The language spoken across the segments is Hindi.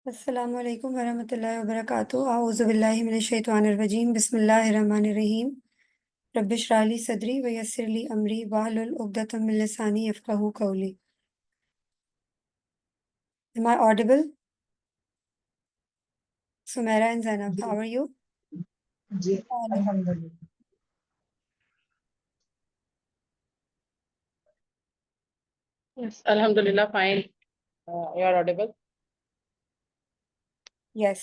अस्सलामु अलैकुम वरहमतुल्लाहि वबरकातुहू अऊज़ु बिल्लाहि मिनश शैतानिर रजीम बिस्मिल्लाहिर रहमानिर रहीम रब्बिश रह ली सदरी व यस्सिर ली अमरी वाहलुल उक़दतम मिन लिसानी यफ़क़हू क़ौली। Am I audible? Sumaira and Zainab, how are you? जी अल्हम्दुलिल्लाह। Yes, Alhamdulillah, fine. You are audible. Yes.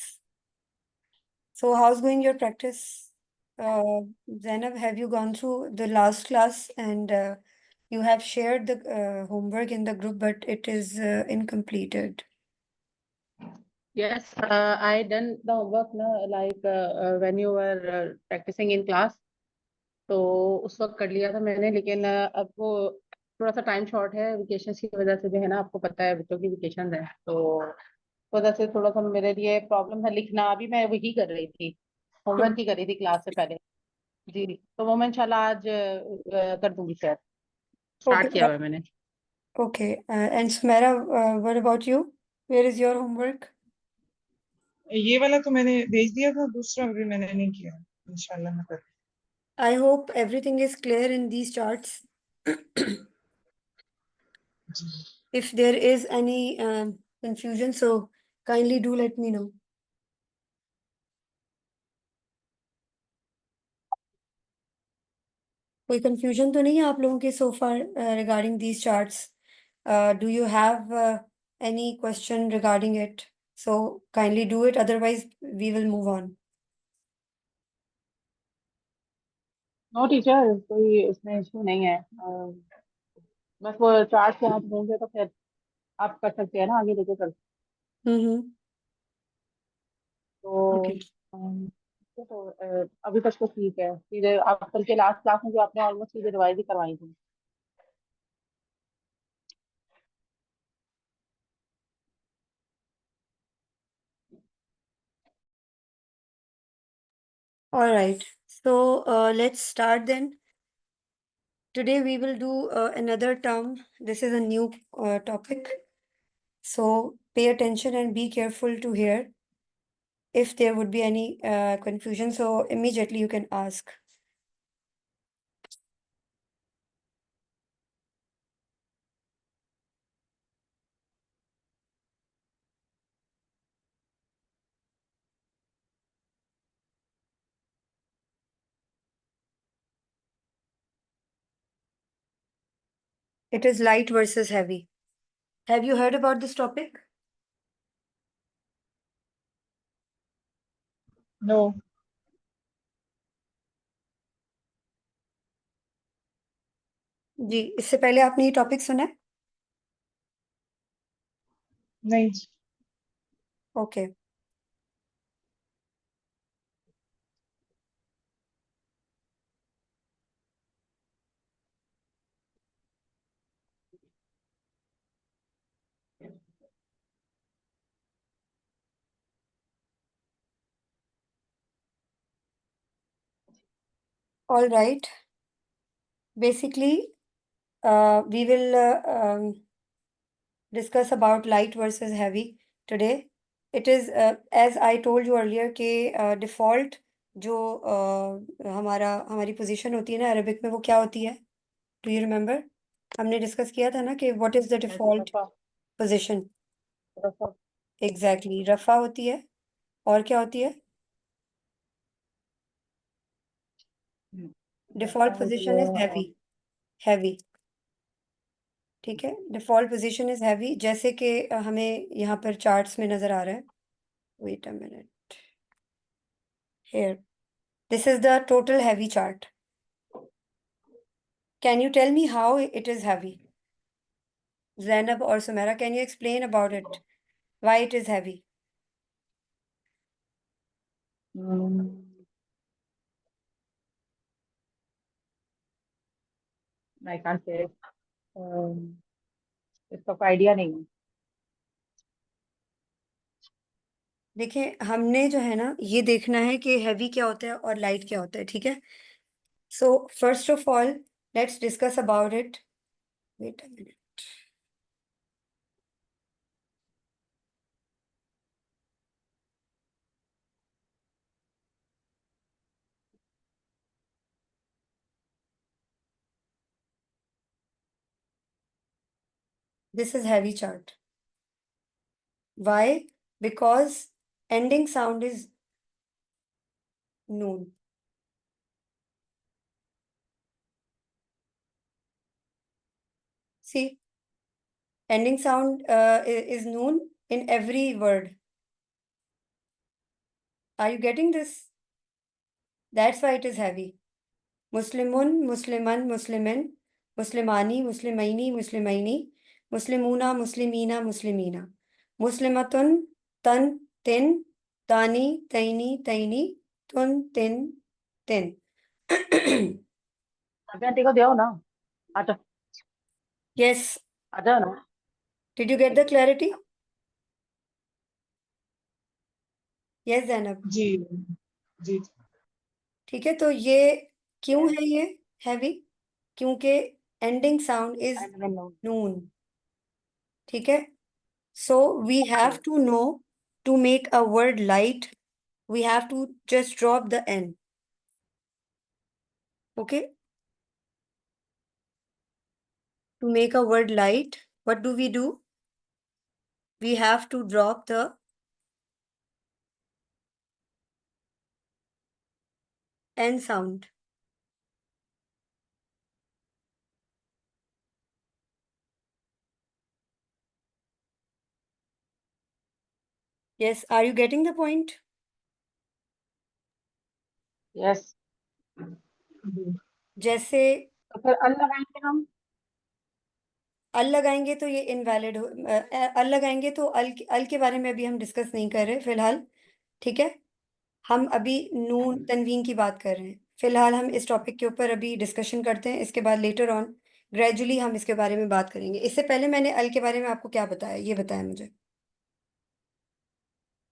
So how's going your practice? Zainab, have you gone through the last class and you have shared the homework in the group, but it is incompleted. Yes, I done the homework ना when you were practicing in class. तो उस वक्त कर लिया था मैंने, लेकिन अब वो थोड़ा सा टाइम शॉर्ट है वेकेशन की वजह से, जो है ना, आपको पता है बच्चों की वेकेशन है, तो वजह से थोड़ा सा मेरे लिए प्रॉब्लम था लिखना। अभी मैं वही कर रही थी, होमवर्क ही कर रही थी क्लास से पहले। जी, तो वो मैं इंशाल्लाह आज कर दूंगी सर। स्टार्ट किया Okay. हुआ है मैंने। Okay. And Sumaira, what about you? Where is your homework? ये वाला तो मैंने भेज दिया था, दूसरा अभी मैंने नहीं किया। इंशाल्लाह मैं कर I hope everything is clear in these charts. If there is any confusion, so kindly do let me know. कोई confusion तो नहीं है आप लोगों के so far regarding these charts? Do you have any question regarding it? So kindly do it, otherwise we will move on. No teacher, कोई उसमें इशू नहीं है। बस वो चार्ट से आप होंगे तो फिर आप कर सकते हैं ना, आगे लेके चल। Mm-hmm. तो Okay. अभी तक तो ठीक है। फिर आप कल के लास्ट क्लास में जो आपने ऑलमोस्ट चीजें रिवाइज ही करवाई थी। All right. So let's start then. Today we will do another term. This is a new topic. So pay attention and be careful to hear. If there would be any confusion, so immediately you can ask. It is light versus heavy. Have you heard about this topic? No जी, इससे पहले आपने ये टॉपिक सुना है? नहीं। Okay. All right. Basically, we will discuss about light versus heavy today. It is as I told you earlier कि default जो हमारी पोजीशन होती है ना अरबिक में, वो क्या होती है? Do you remember? हमने डिस्कस किया था ना कि what is the default रफा position? रफा Exactly. रफा होती है और क्या होती है? Default position is heavy. Heavy. ठीक है, डिफॉल्ट पोजीशन इज हैवी, जैसे कि हमें यहाँ पर चार्ट्स में नजर आ रहा है। Wait a minute, here this is the total heavy chart. Can you tell me how it is heavy? Zainab or Sumaira, can you explain about it? Why it is heavy? I can't say, इसका कोई आइडिया नहीं है। देखिए, हमने जो है ना ये देखना है कि हैवी क्या होता है और लाइट क्या होता है, ठीक है? So first of all let's discuss about it. Wait a minute. This is heavy chart. Why? Because ending sound is noon. See, ending sound is noon in every word. Are you getting this? That's why it is heavy. Muslimun, Musliman, Muslimin, Muslimani, Muslimaini, Muslimaini, Muslimuna, Muslimina, Muslimina, Muslimatun, Tan, Tin, Tani, Taini, Taini, Tun, Tin, Tin. Aunty को दियो ना आजा Yes. आजा ना Did you get the clarity? Yes, Zainab. जी जी ठीक है, तो ये क्यों है ये हैवी? क्योंकि ending sound is I don't know. नून. ठीक है, so we have to know to make a word light, we have to just drop the n. Okay, to make a word light, what do? We have to drop the n sound. Yes, are you getting the point? Yes. जैसे तो फिर अल लगाएंगे हम अल लगाएंगे तो ये इनवैलिड हो, अल लगाएंगे तो अल के बारे में अभी हम डिस्कस नहीं कर रहे फिलहाल. ठीक है, हम अभी नून तनवीन की बात कर रहे हैं. फिलहाल हम इस टॉपिक के ऊपर अभी डिस्कशन करते हैं, इसके बाद लेटर ऑन ग्रेजुअली हम इसके बारे में बात करेंगे. इससे पहले मैंने अल के बारे में आपको क्या बताया, ये बताया मुझे.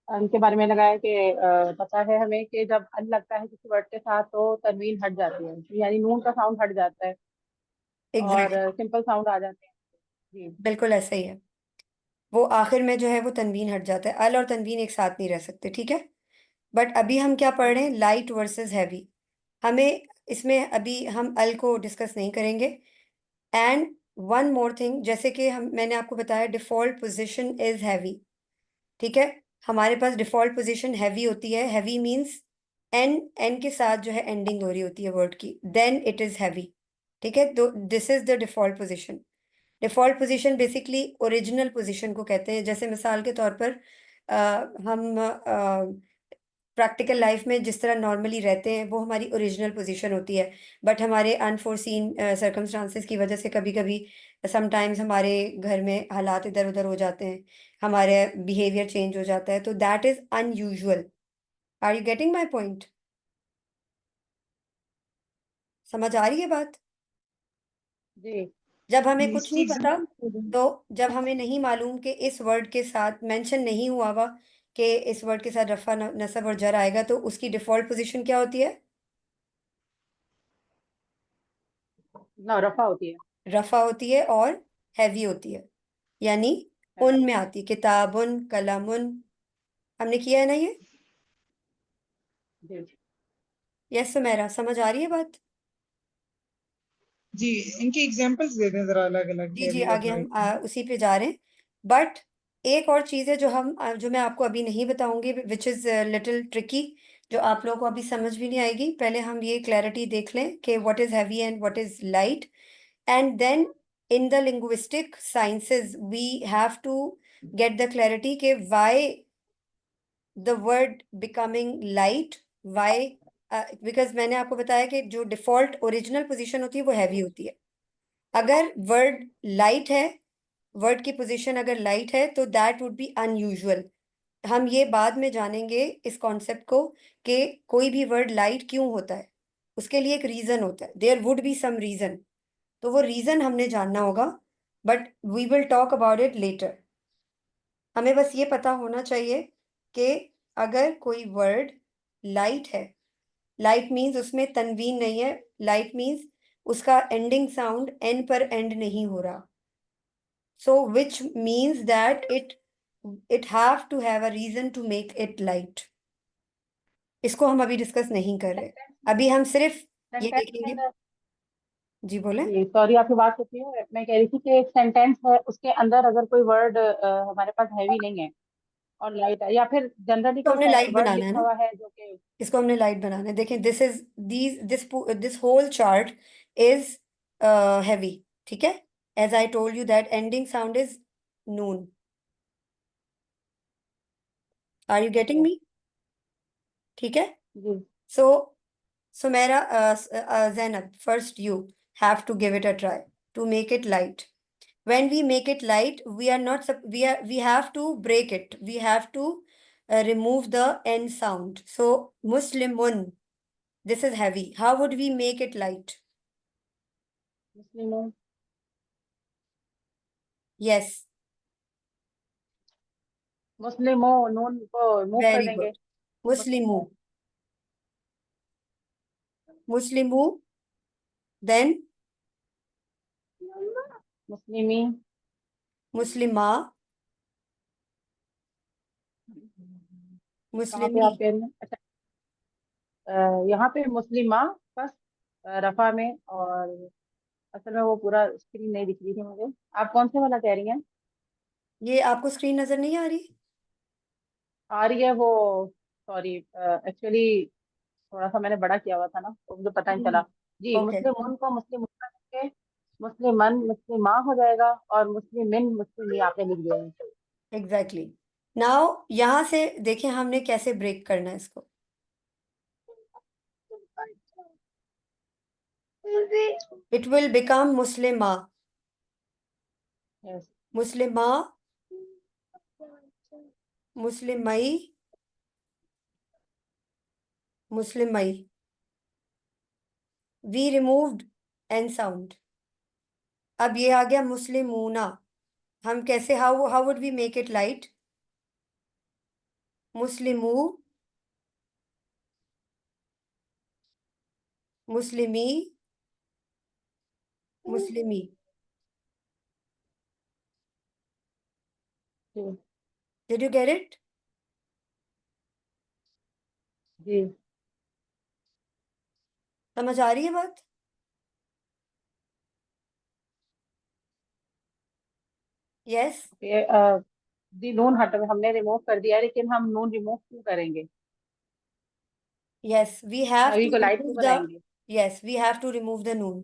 उनके बारे में लगाया कि पता है हमें कि जब अल लगता है किसी वर्ड के साथ तो तनवीन हट जाती है यानी नून का साउंड हट जाता है और एग्जैक्टली, सिंपल साउंड आ जाते हैं जी बिल्कुल ऐसा ही है. वो आखिर में जो है वो तनवीन हट जाता है. अल और तनवीन एक साथ नहीं रह सकते. ठीक है, बट अभी हम क्या पढ़ रहे हैं, लाइट वर्सेस हैवी. हमें इसमें अभी हम अल को डिस्कस नहीं करेंगे. एंड वन मोर थिंग, जैसे कि हम मैंने आपको बताया डिफॉल्ट पोजीशन इज हैवी. ठीक है, हमारे पास डिफॉल्ट पोजीशन हैवी होती है. हैवी मींस एन एन के साथ जो है एंडिंग हो रही होती है वर्ड की, देन इट इज हैवी. ठीक है, तो this is the default position. Default position basically original position को कहते हैं. जैसे मिसाल के तौर पर हम प्रैक्टिकल लाइफ में जिस तरह नॉर्मली रहते हैं वो हमारी ओरिजिनल पोजीशन होती है. बट हमारे अनफोर्सीन सर्कमस्टांसेस की वजह से कभी कभी समटाइम्स हमारे घर में हालात इधर उधर हो जाते हैं, हमारे बिहेवियर चेंज हो जाता है, तो that is unusual. Are you getting my point? समझ आ रही है बात? जी जब हमें जी कुछ इसकी नहीं पता, एग्जाम्पल तो जब हमें नहीं मालूम कि इस वर्ड के साथ मेंशन नहीं हुआ हुआ कि इस वर्ड के साथ रफा नसब और जर आएगा, तो उसकी डिफॉल्ट पोजीशन क्या होती है? ना रफा होती है रफा होती है और हैवी होती है. यानी उन में आती है, किताबुन, कलमुन. हमने किया है ना ये? जी यस सुमेरा, समझ आ रही है बात? जी इनके एग्जांपल्स दे दें जरा अलग अलग जी जी, हैवी और आगे हम लाइट. उसी पे जा रहे हैं. बट एक और चीज़ है जो जो मैं आपको अभी नहीं बताऊंगी, विच इज़ लिटिल ट्रिकी, जो आप लोगों को अभी समझ भी नहीं आएगी. पहले हम ये क्लैरिटी देख लें कि what is heavy and what is light. And then in the linguistic sciences we have to get the clarity के why the word becoming light. Why? Because मैंने आपको बताया कि जो डिफॉल्ट ओरिजिनल पोजीशन होती है वो हैवी होती है. अगर वर्ड लाइट है, वर्ड की पोजीशन अगर लाइट है, तो दैट वुड बी अनयूजुअल. हम ये बाद में जानेंगे इस कॉन्सेप्ट को कि कोई भी वर्ड लाइट क्यों होता है. उसके लिए एक रीजन होता है, there would be some reason. तो वो रीजन हमने जानना होगा, but we will talk about it later. हमें बस ये पता होना चाहिए कि अगर कोई वर्ड लाइट है, लाइट मीन्स उसमें तनवीन नहीं है. लाइट मीन्स उसका एंडिंग साउंड एन पर एंड नहीं हो रहा. So which means that it have to have a reason to make it light. इसको हम अभी डिस्कस नहीं कर रहे. अभी हम सिर्फ ये सेंटेंस के देखेंगे. अंदर जी बोले। जी सॉरी, आपकी बात होती है। मैं कह रही थी कि एक सेंटेंस है, उसके अंदर अगर कोई वर्ड हमारे पास हैवी नहीं है और लाइट है, या फिर जनरली तो कोई हमने लाइट वर्ड बनाना है लिखा ना, हुआ है जो कि। इसको हमने लाइट बनाना है। देखें, this whole chart is heavy, ठीक है। As I told you that ending sound is नून। Are you getting okay. Me? ठीक है। जी। सो Sumaira, Zainab, first you have to give it a try to make it light. When we make it light, we are not we have to break it. We have to remove the end sound. So Muslimun, this is heavy. How would we make it light? Muslim. Yes, मुस्लिमो, नून को मूव कर very देंगे। good. Muslimu, मुस्लिमो। Muslimu, then मुस्लिमी। Muslima, कहाँ पे Muslimi. आप कह रही हैं? अच्छा, यहाँ पे मुस्लिमा बस रफा में, और असल में वो पूरा स्क्रीन नहीं दिख रही थी मुझे। आप कौन से वाला कह रही हैं? ये आपको स्क्रीन नजर नहीं आ रही? आ रही है वो। सॉरी, एक्चुअली थोड़ा सा मैंने बड़ा किया हुआ था ना, तो मुझे पता नहीं चला। जी, Okay, मुस्लिम उन को मुस्लिम उन करके मुस्लिमन मुस्लिमा हो जाएगा, और मुस्लिमिन मुस्लिमी आपने लिख दिया है। exactly. Now यहाँ से देखें हमने कैसे ब्रेक करना है इसको। It will become Muslima. Yes. Muslima, Muslimai, Muslimai. We removed N sound. अब ये आ गया मुस्लिमूना। हम कैसे, how would we make it light? मुस्लिमू, मुस्लिमी, मुस्लिमी। जी। Did you get it? जी। समझ आ रही है बात? Yes, ये जी, नून हट हमने रिमूव कर दिया है, लेकिन हम नून रिमूव क्यों करेंगे? yes. We have Chhavi to को लाइट क्यों remove the, बनाएंगे? yes, we have to remove the noon.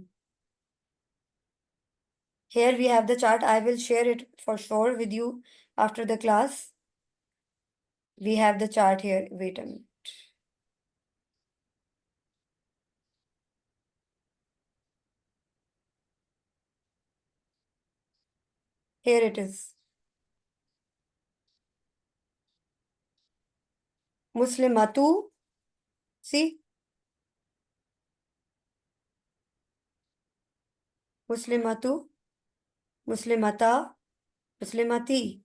Here we have the chart. I will share it for sure with you after the class. We have the chart here. Wait a minute. Here it is. Muslimatu. See? Muslimatu. Muslimata. Muslimati.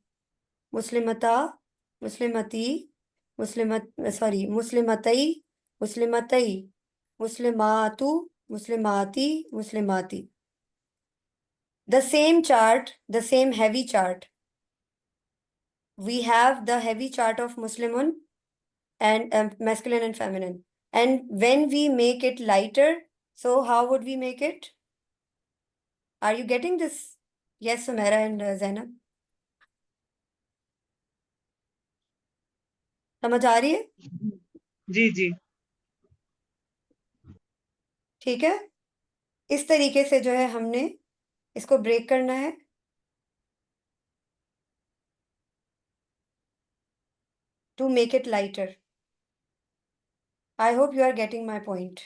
Muslimata. Muslimati. Sorry. Muslimatai. Muslimatai. Muslimatu. Muslimati. Muslimati. The same chart, the same heavy chart. We have the heavy chart of Muslimun and masculine and feminine. And when we make it lighter, so how would we make it? Are you getting this? Yes, Sumaira and Zainab. समझ आ रही है? जी जी। ठीक है। इस तरीके से जो है हमने इसको ब्रेक करना है। To make it lighter. I hope you are getting my point.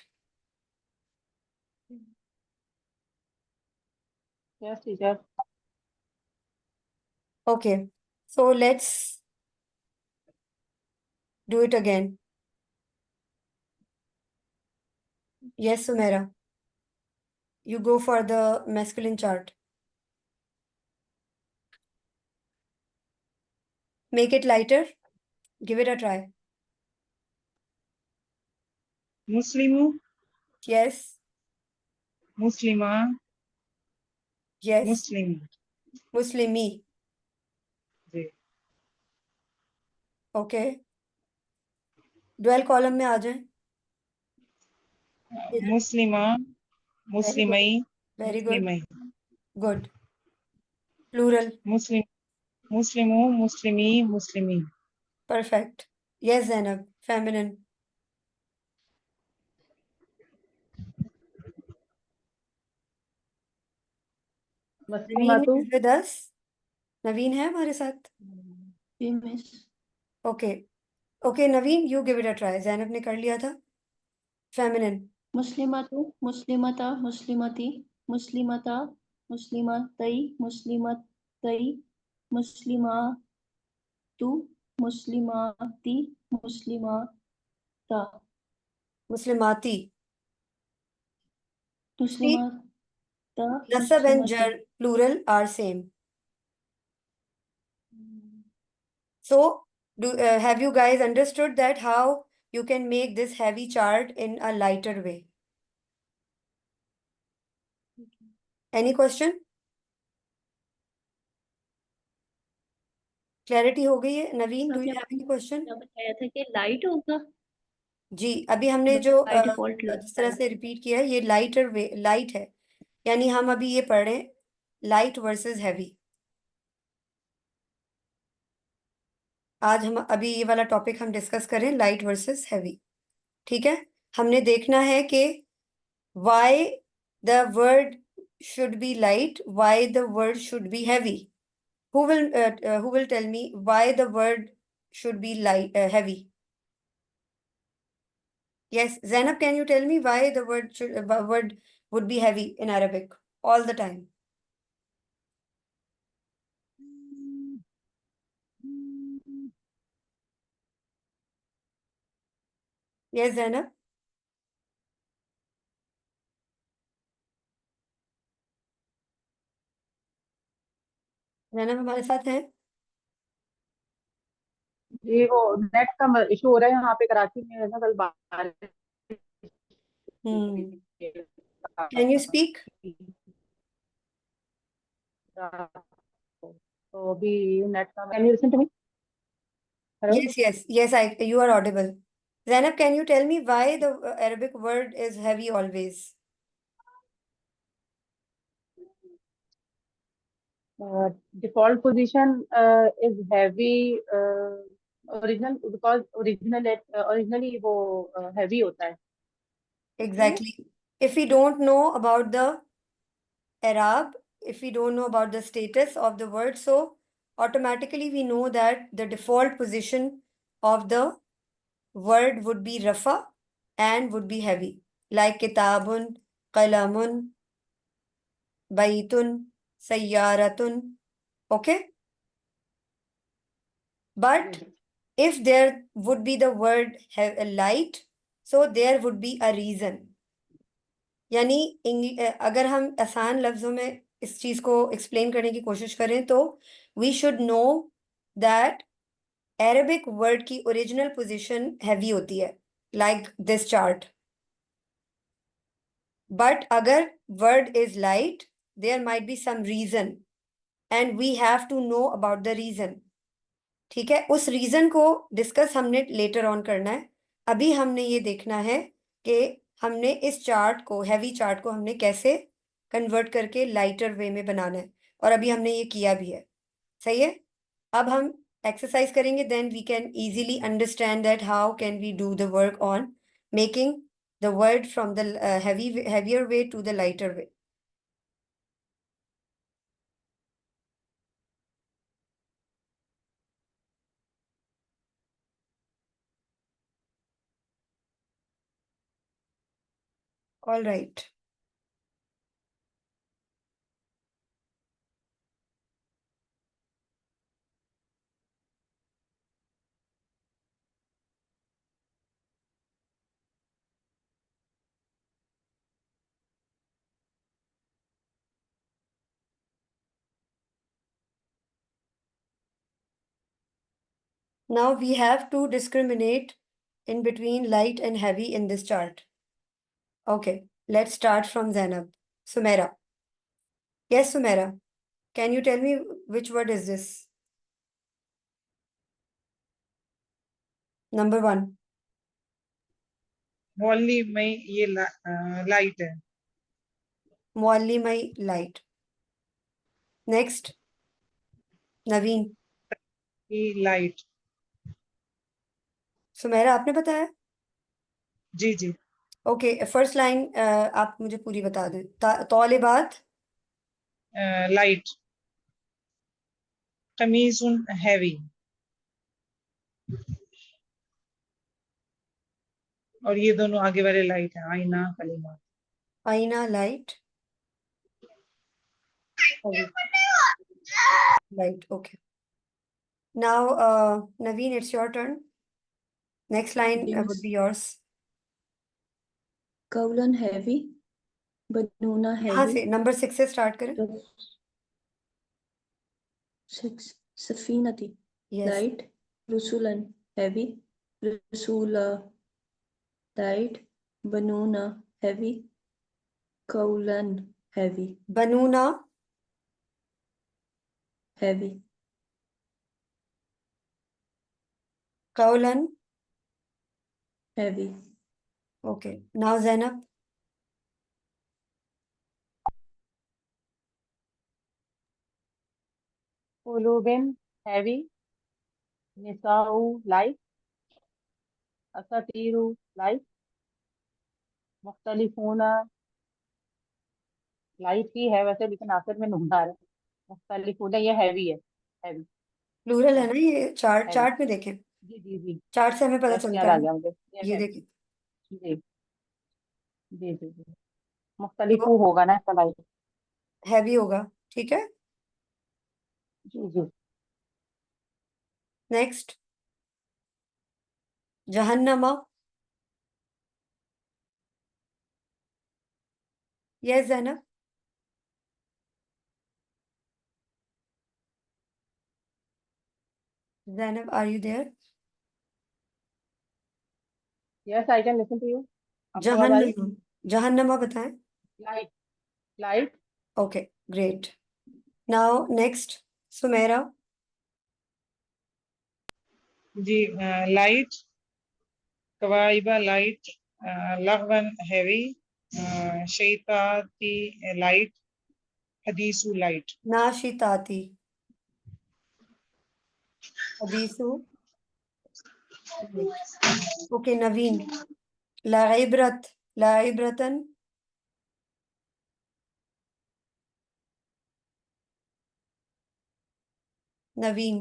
Yes teacher. Okay. So let's do it again. Yes, Sumaira. You go for the masculine chart. Make it lighter. Give it a try. मुस्लिमू, Yes. मुस्लिमा, Yes. मुस्लिम। Muslimi. जी। ओके। डुअल कॉलम में आ जाए। मुस्लिमा, वेरी गुड। मुस्लिमई, Very good. मुस्लिमई, Good. Plural. मुस्लिम, मुस्लिमू, मुस्लिमी, मुस्लिमी, Perfect. Yes, Zainab. Feminine. Naveen मस्लिमातु is with us. Naveen है हमारे साथ. जी miss Okay. Okay, Naveen, you give it a try. Zainab ने कर लिया था. Feminine. मुस्लिमातु मुस्लिमता मुस्लिमती मुस्लिमता मुस्लिमतई मुस्लिमतई मुस्लिमातु मुस्लिमाती मुस्लिमाता Muslimati. See, मुस्लिमाता nasab and मुस्लिमती jar plural are same. So, have you guys understood that how you can make this heavy chart in a lighter way? Any question? Clarity हो गई है? Naveen, do you have any question? क्या बताया था कि लाइट होगा जी, अभी हमने जो बाय डिफॉल्ट जिस तरह से रिपीट किया है ये लाइटर वे लाइट है, यानी हम अभी ये पढ़ रहे हैं लाइट वर्सेस हैवी। आज हम अभी ये वाला टॉपिक हम डिस्कस करें लाइट वर्सेस हैवी, ठीक है। हमने देखना है कि why the word should be light, why the word should be heavy. who will tell me why the word should be light heavy? Yes, Zainab, can you tell me why the word would be heavy in Arabic all the time? Yes, Zainab. Zainab हमारे साथ हैं? ये वो नेट का इशू हो रहा है यहाँ पे कराची में, है ना, कल बारिश Can you speak? तो अभी नेट का, can you listen to me? Hello, Yes, you are audible. Zainab, can you tell me why the Arabic word is heavy always? default position is heavy original because originally वो heavy होता है। Exactly. If we don't know about the Arab, if we don't know about the status of the word, so automatically we know that the default position of the word would be rafa and would be heavy, like kitabun, qalamun, baitun, sayyaratun. Okay? But if there would be the word light, so there would be a reason. यानी अगर हम आसान लफ्जों में इस चीज को एक्सप्लेन करने की कोशिश करें तो we should know that Arabic word की ओरिजिनल पोजीशन हैवी होती है, लाइक दिस चार्ट। बट अगर word is light there might be some reason and we have to know about the reason, ठीक है। उस रीजन को डिस्कस हमने लेटर ऑन करना है। अभी हमने ये देखना है कि हमने इस चार्ट को, हैवी चार्ट को हमने कैसे कन्वर्ट करके लाइटर वे में बनाना है, और अभी हमने ये किया भी है, सही है। अब हम एक्सरसाइज करेंगे, then we can easily understand that how can we do the work on making the word from the heavier way to the lighter way. All right. Now we have to discriminate in between light and heavy in this chart. Okay, let's start from Zainab. Sumaira. Yes, Sumaira. Can you tell me which word is this? Number 1. मौली में ये लाइट है। मुअल्लिमई लाइट। नेक्स्ट नवीन। लाइट। सुमेरा आपने बताया? जी जी। ओके, फर्स्ट लाइन आप मुझे पूरी बता दें। तौलिबात लाइट। कमीजुन हैवी। और ये दोनों आगे वाले लाइट है, आईना कलीमा। आईना light light. Okay, now Naveen it's your turn. Next line would be yours. कौलन हैवी, बनूना कहाँ हैवी, से? नंबर 6 से स्टार्ट करें। सफीनती यस। लाइट, रसूलन हैवी, रसूला लाइट, बनूना हैवी, कौलन हैवी बनूना हैवी, कौलन। Heavy, okay, now Zainab. कुलूबिन हैवी, निसाउ लाइट, असातीरु लाइट, मुख्तलिफूना लाइट ही है वैसे, लेकिन आखिर में नून आ रहा है। मुख्तलिफूना ये हैवी है, हैवी प्लूरल है ना ये? Chart heavy. चार्ट में देखें। जी जी जी। चार्ट से हमें पता यस, चलता याद आ है। गया मुझे, ये ये है। देखिए। जी जी जी जी। तो मुख्तलिफू होगा ना इसका लाइट। हैवी होगा, ठीक है। जी जी। नेक्स्ट जहन्नमा। Yes Zainab. Zainab are you there? Yes, I can listen to you. आपको आवाज आ रही? जहन्नमा, जहन्नमा बताएं। Light, light. Okay great. Now next Sumera. जी, लाइट, कवाइबा लाइट, लगवन हैवी, शैताती लाइट, हदीसु लाइट। नाशिताती, हदीसु। ओके नवीन। लाइब्रत, लाइब्रतन। Naveen,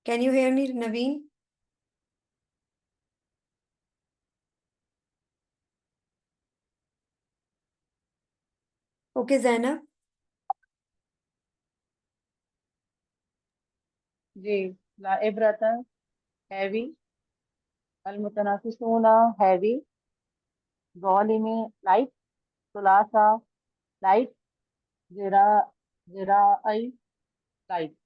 can you hear me Naveen? Okay Zainab. जी, लाइब्रतन हैवी, अलमुतनाफिसूना हैवी, ज़ालिमी लाइट, सुलासा लाइट, जिरा जिराई लाइट।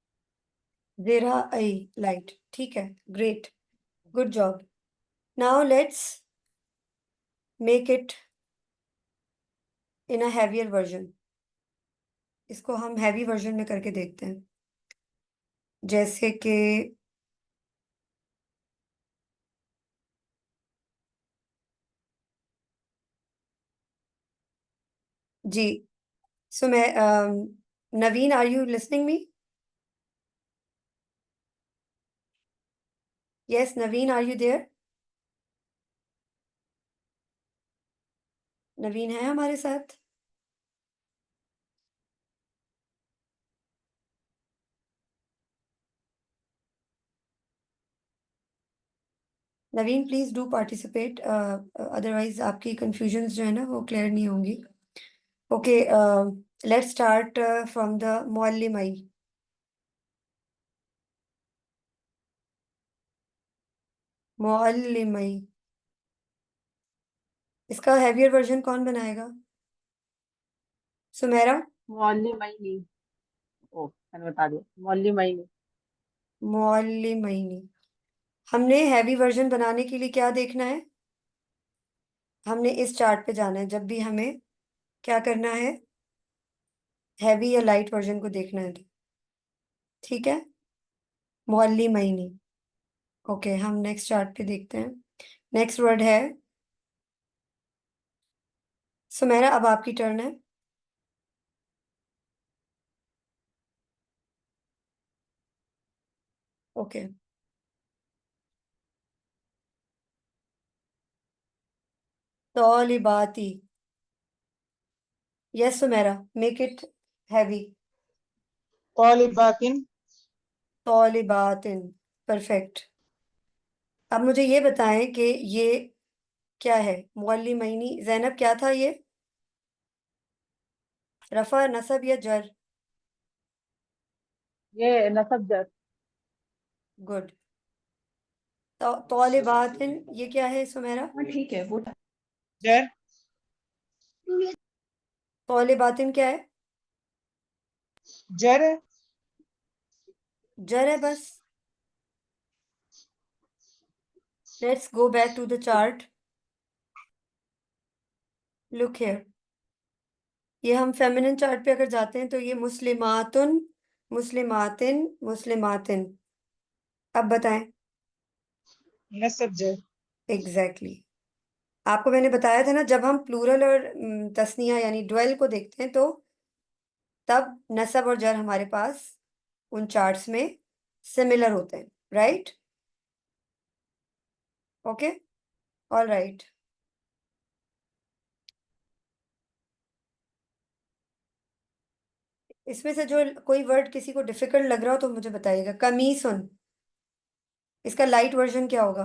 जेरा आई लाइट, ठीक है, great, good job. Now let's make it in a heavier version. इसको हम हैवी वर्जन में करके देखते हैं। जैसे कि जी, सो मैं Naveen are you listening me? Yes Naveen are you there? Naveen है हमारे साथ? Naveen please do participate, otherwise आपकी कंफ्यूजन्स जो है ना वो क्लियर नहीं होंगी। Okay, let's start from the मुअल्लिमई। मुअल्लिमई, इसका हैवियर वर्जन कौन बनाएगा? सुमेरा। मौलिमैनी। ओ, मैंने बता दिया, मौलिमैनी। मुअल्लिमैनी। हमने हैवी वर्जन बनाने के लिए क्या देखना है? हमने इस चार्ट पे जाना है। जब भी हमें क्या करना है, हैवी या लाइट वर्जन को देखना है तो ठीक है। मुअल्लिमैनी। ओके, हम नेक्स्ट चार्ट पे देखते हैं। नेक्स्ट वर्ड है सुमेरा, अब आपकी टर्न है। ओके। तौलिबाती। Yes Sumera, make it heavy. तालिबातिन, तौलिबातिन। परफेक्ट। अब मुझे ये बताएं कि ये क्या है? मुअल्लिमैनी। जैनब, क्या था ये? रफा, नसब या जर? ये नसब जर। गुड। तौलिबातिन, ये क्या है सुमेरा? हाँ ठीक है वो जर, तौलिबातिन क्या है? जर है। जर है बस। Let's go back to the chart. Look here. ये हम फेमिनिन चार्ट पे अगर जाते हैं तो ये मुस्लिमातुन, मुस्लिमातिन, मुस्लिमातिन। अब बताएं। नसब जर। एग्जैक्टली आपको मैंने बताया था ना, जब हम प्लूरल और तस्निया यानी ड्वेल को देखते हैं तो तब नसब और जर हमारे पास उन चार्ट्स में सिमिलर होते हैं, राइट? Okay, all right. इसमें से जो कोई वर्ड किसी को डिफिकल्ट लग रहा हो तो मुझे बताइएगा। कमीसुन, इसका लाइट वर्जन क्या होगा?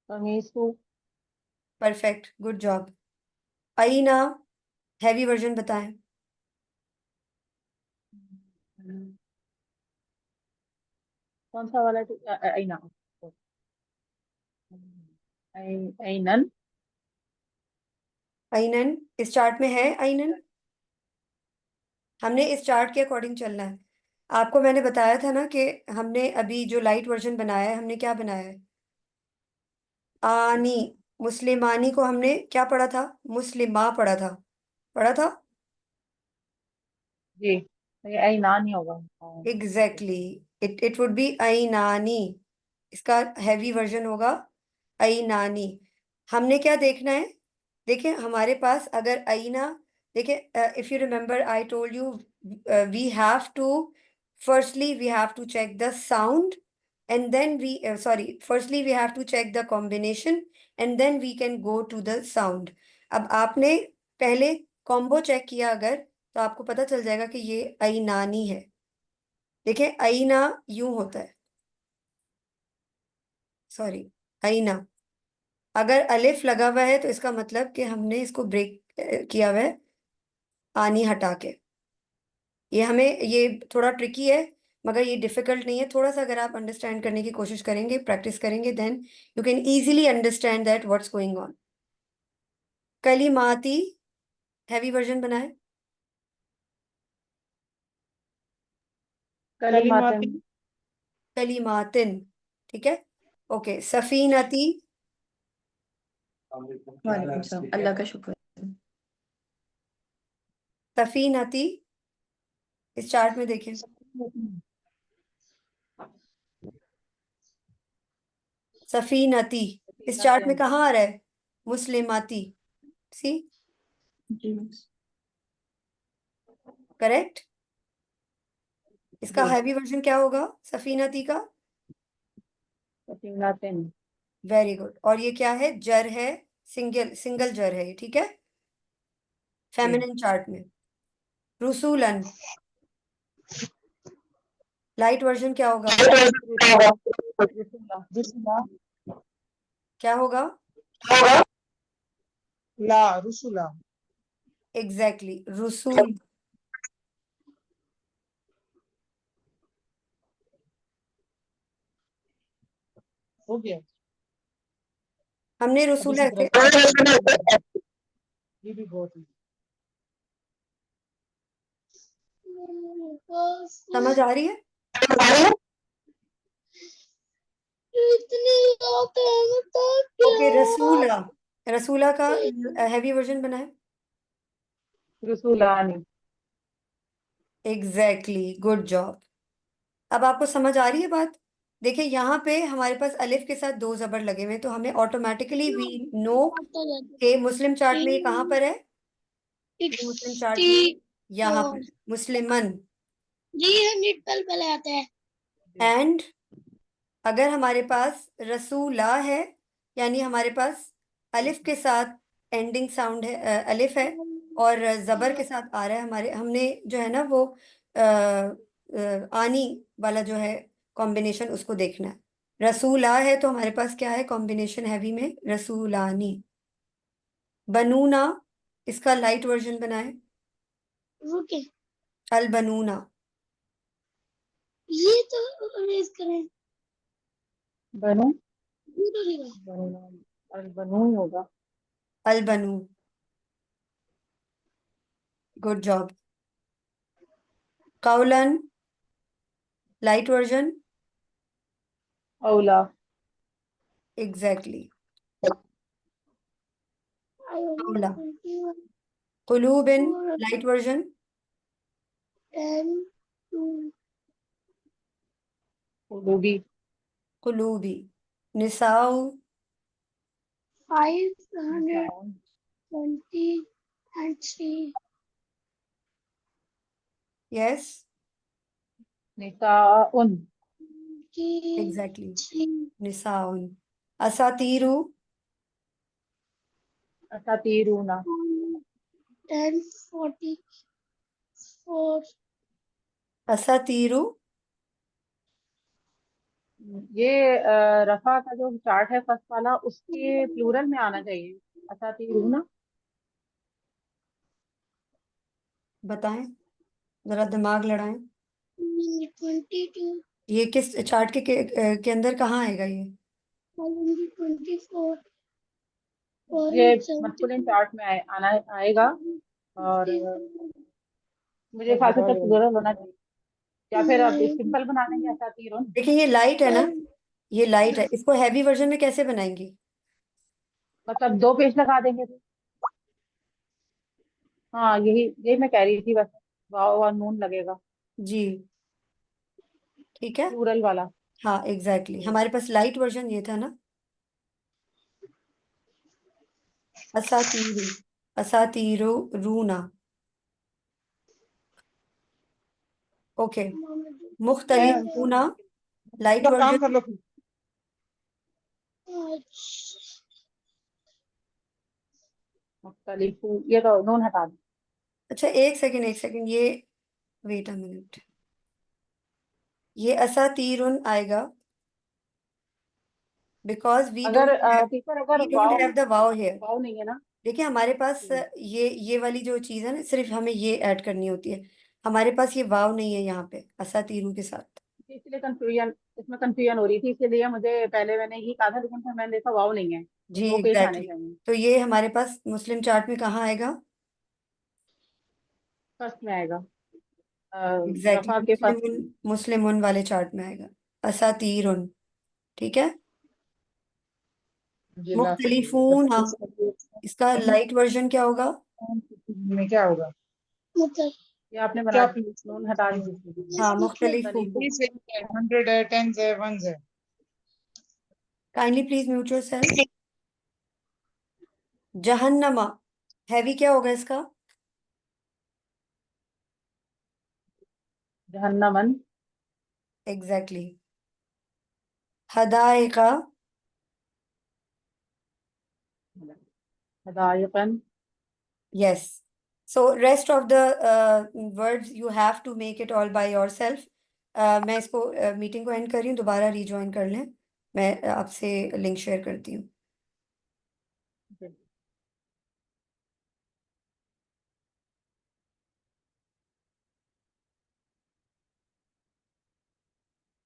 कमीसु। Perfect, good job. आईना, हैवी वर्जन बताएं। कौन सा वाला? आईना। आईनन। आइनन, इस चार्ट में है आइनन? हमने इस चार्ट के अकॉर्डिंग चलना है। आपको मैंने बताया था ना कि हमने अभी जो लाइट वर्जन बनाया है, हमने क्या बनाया है? आनी। मुस्लिमानी को हमने क्या पढ़ा था? मुस्लिमा पढ़ा था। पढ़ा था। जी, ये आईनान ही होगा। हाँ। एग्जैक्टली, इट वुड बी आईनानी। इसका हैवी वर्जन होगा आईनानी। हमने क्या देखना है? देखिए हमारे पास अगर आईना, देखिए if you remember I told you we have to, firstly we have to check the sound and then we sorry, firstly we have to check the combination and then we can go to the sound. अब आपने पहले कॉम्बो चेक किया अगर, तो आपको पता चल जाएगा कि ये आईनानी है। देखिए आईना यूं होता है, सॉरी, आईना। अगर अलिफ लगा हुआ है तो इसका मतलब कि हमने इसको ब्रेक किया हुआ है आनी हटा के। ये हमें, ये थोड़ा ट्रिकी है मगर ये डिफिकल्ट नहीं है। थोड़ा सा अगर आप अंडरस्टैंड करने की कोशिश करेंगे, प्रैक्टिस करेंगे, then you can easily understand that what's going on. कलिमाती, हैवी वर्जन बनाए। कलिमातिन। कलिमातिन, कलिमातिन, ठीक है। ओके, सफीनती। वालेकुम सलाम, अल्लाह का शुक्र। सफीनती, इस चार्ट में देखें। सफीनती इस चार्ट में कहाँ आ रहा है? मुस्लिमाती। सी, जी मिस। करेक्ट। इसका जी। हैवी वर्जन क्या होगा सफीनती का? सफीनातिन। Very good. और ये क्या है? जर है, सिंगल सिंगल जर है ये, ठीक है, जी। फेमिनिन चार्ट में। रुसूलन, लाइट वर्जन क्या होगा? रुसुला। रुसुला, क्या होगा? ला, रुसुला। एग्जैक्टली, रुसूल। हो गया। हमने अभी रसूल से ऐसे ये भी बहुत है। समझ आ रही है? ओके, रसूला, रसूला का हैवी वर्जन बना है। रुसुलानी। Exactly, good job. अब आपको समझ आ रही है बात? देखिए यहाँ पे हमारे पास अलिफ के साथ दो जबर लगे हुए हैं, तो हमें ऑटोमेटिकली वी नो कि मुस्लिम चार्ट में ये कहाँ पर है, ये मुस्लिम चार्ट में यहाँ पर मुस्लिमन। जी 112 पहले आता है। एंड अगर हमारे पास रसूला है, यानी हमारे पास अलिफ के साथ एंडिंग साउंड है, अलिफ है और जबर के साथ आ रहा है, हमारे हमने जो है ना वो आनी वाला जो है कॉम्बिनेशन उसको देखना है। रसूला है तो हमारे पास क्या है कॉम्बिनेशन हैवी में, रसूलानी। बनूना, इसका लाइट वर्जन बनाए, रुके, अल बनूना। ये तो रेस करें, बनू, ये तो नहीं हुआ। बनू, बनू होगा। अल बनू, गुड जॉब। कौलन, लाइट वर्जन, औला, एग्जैक्टली। I only कौला। 21, कुलूबिन, 4, लाइट वर्जन, 10, 2, उलूबी, कुलूबी। निसाउ, 520 and 3. यस निसाउन, एग्जैक्टली, 3, निसाउन। असातीरु, असातीरूना, 10, 44, असातीरु, ये रफा का जो चार्ट है फर्स्ट वाला उसके प्लूरल में आना चाहिए। असातीरूना, बताएं, जरा दिमाग लड़ाएं। 22, ये किस चार्ट के अंदर कहाँ आएगा ये? 524, ये 470, मस्कुलिन चार्ट में आना आएगा और मुझे ख्याल से तो प्लूरल होना चाहिए, या फिर अब सिंपल बना देंगे असातीरुन। देखिए ये लाइट है ना, ये लाइट है, इसको हैवी वर्जन में कैसे बनाएंगे? मतलब 2 पेज लगा देंगे तो। हाँ यही यही मैं कह रही थी बस, वाव और नून लगेगा जी ठीक है। प्लूरल वाला। हाँ एग्जैक्टली, हमारे पास लाइट वर्जन ये था ना, असातीरु, असातीरु रूना। ओके, मुख्तलिफूना, लाइट लो काम वर्जन, कर लो। मुख्तलिफू, ये तो नून हटा दो। अच्छा एक सेकंड ये, वेट अ मिनट, ये असातीरुन आएगा बिकॉज अगर टीचर अगर वी डोंट वाव हैव द वाव हियर। वाव नहीं है ना। देखिए हमारे पास ये वाली जो चीज है ना, सिर्फ हमें ये ऐड करनी होती है, हमारे पास ये वाव नहीं है यहाँ पे असातीरू के साथ। इसलिए कंफ्यूजन, इसमें कंफ्यूजन हो रही थी, इसलिए मुझे पहले मैंने यही कहा था, लेकिन फिर मैंने देखा वाव नहीं है, जी 2 पेज आने एग्जैक्टली, चाहिए। तो ये हमारे पास मुस्लिम चार्ट में कहाँ आएगा? फर्स्ट में आएगा, एग्जैक्टली, रफा के फर्स्ट में। मुस्लिमुन वाले चार्ट में आएगा असातीरुन। ठीक है। मुख्तलिफून, हाँ, इसका लाइट वर्जन क्या होगा? में क्या होगा? मतलब ये आपने बना क्या नून हटा दी। हाँ मतलब मुख्तलिफून। 100 है, 10 है, 1 है। Kindly please mute yourself. जहन्नमा, हैवी क्या होगा इसका? जहन्नमन, एग्जैक्टली। हदायका, हदायकन, yes, so rest of the words you have to make it all by yourself. मैं इसको मीटिंग को एंड कर रही हूँ, दोबारा रिज्वाइन कर लें, मैं आपसे लिंक शेयर करती हूँ।